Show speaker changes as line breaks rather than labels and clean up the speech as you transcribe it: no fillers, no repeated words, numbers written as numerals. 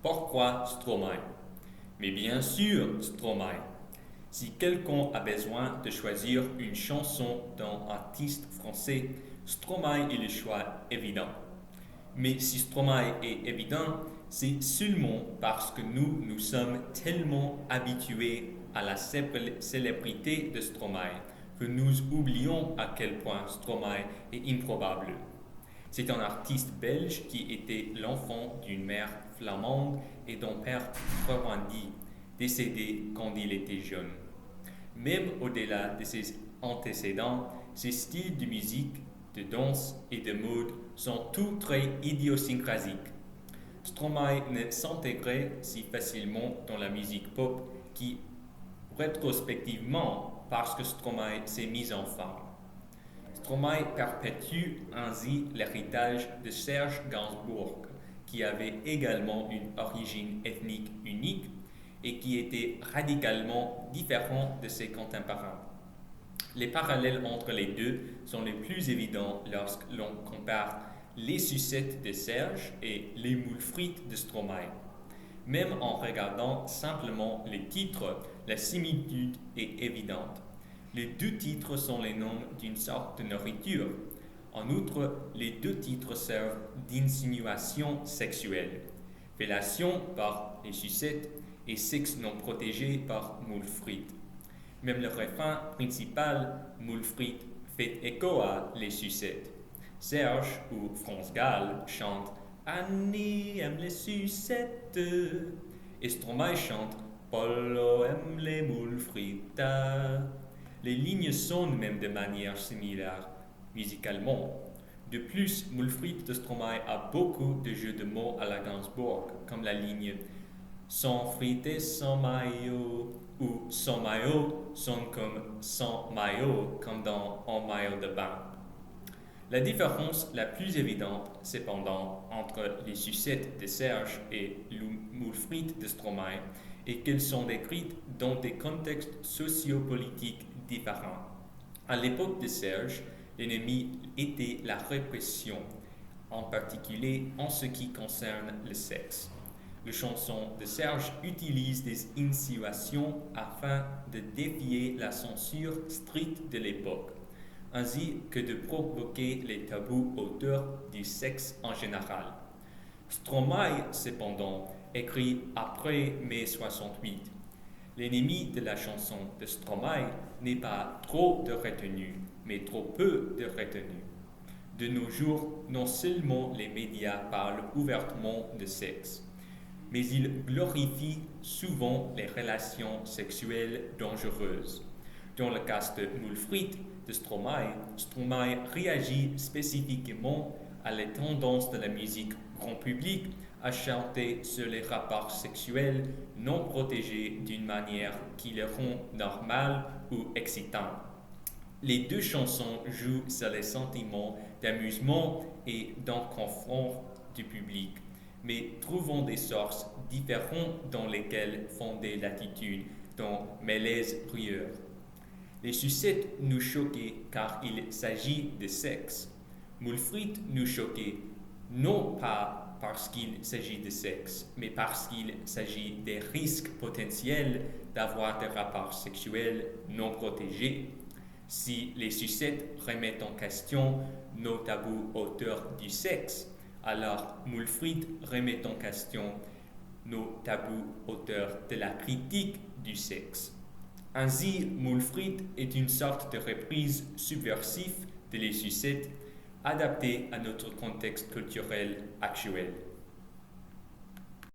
Pourquoi Stromae? Mais bien sûr Stromae. Si quelqu'un a besoin de choisir une chanson d'un artiste français, Stromae est le choix évident. Mais si Stromae est évident, c'est seulement parce que nous sommes tellement habitués à la célébrité de Stromae que nous oublions à quel point Stromae est improbable. C'est un artiste belge qui était l'enfant d'une mère flamande et d'un père rwandais, décédé quand il était jeune. Même au-delà de ses antécédents, ses styles de musique, de danse et de mode sont tous très idiosyncrasiques. Stromae ne s'intégrait si facilement dans la musique pop qui, rétrospectivement, parce que Stromae s'est mis en forme. Stromae perpétue ainsi l'héritage de Serge Gainsbourg, qui avait également une origine ethnique unique et qui était radicalement différent de ses contemporains. Les parallèles entre les deux sont les plus évidents lorsque l'on compare les sucettes de Serge et les moules frites de Stromae. Même en regardant simplement les titres, la similitude est évidente. Les deux titres sont les noms d'une sorte de nourriture. En outre, les deux titres servent d'insinuation sexuelle. Fellation par les sucettes et sexe non protégé par moules frites. Même le refrain principal, moule frites, fait écho à les sucettes. Serge ou France Gall chantent Annie aime les sucettes et Stromae chante Polo aime les moules frites. Les lignes sonnent même de manière similaire musicalement. De plus, moule frites de Stromae a beaucoup de jeux de mots à la Gainsbourg, comme la ligne sans frites et sans maillot ou sans maillot sonne comme sans maillot, comme dans un maillot de bain. La différence la plus évidente, cependant, entre les sucettes de Serge et les moules frites de Stromae est qu'elles sont décrites dans des contextes sociopolitiques différents. À l'époque de Serge, l'ennemi était la répression, en particulier en ce qui concerne le sexe. Les chansons de Serge utilisent des insinuations afin de défier la censure stricte de l'époque, ainsi que de provoquer les tabous autour du sexe en général. Stromae, cependant, écrit après mai 68. L'ennemi de la chanson de Stromae n'est pas trop de retenue, mais trop peu de retenue. De nos jours, non seulement les médias parlent ouvertement de sexe, mais ils glorifient souvent les relations sexuelles dangereuses. Dans le cas de Moule frites de Stromae, Stromae réagit spécifiquement à les tendances de la musique grand public à chanter sur les rapports sexuels non protégés d'une manière qui les rend normales ou excitantes. Les deux chansons jouent sur les sentiments d'amusement et d'inconfort du public, mais trouvant des sources différentes dans lesquelles fonder l'attitude dans Malaise rieur. Les sucettes nous choquaient car il s'agit de sexe. Moule frites nous choquaient non pas parce qu'il s'agit de sexe, mais parce qu'il s'agit des risques potentiels d'avoir des rapports sexuels non protégés. Si les sucettes remettent en question nos tabous autour du sexe, alors Moule frites remet en question nos tabous autour de la critique du sexe. Ainsi, Moule frites est une sorte de reprise subversive de les sucettes adaptée à notre contexte culturel actuel.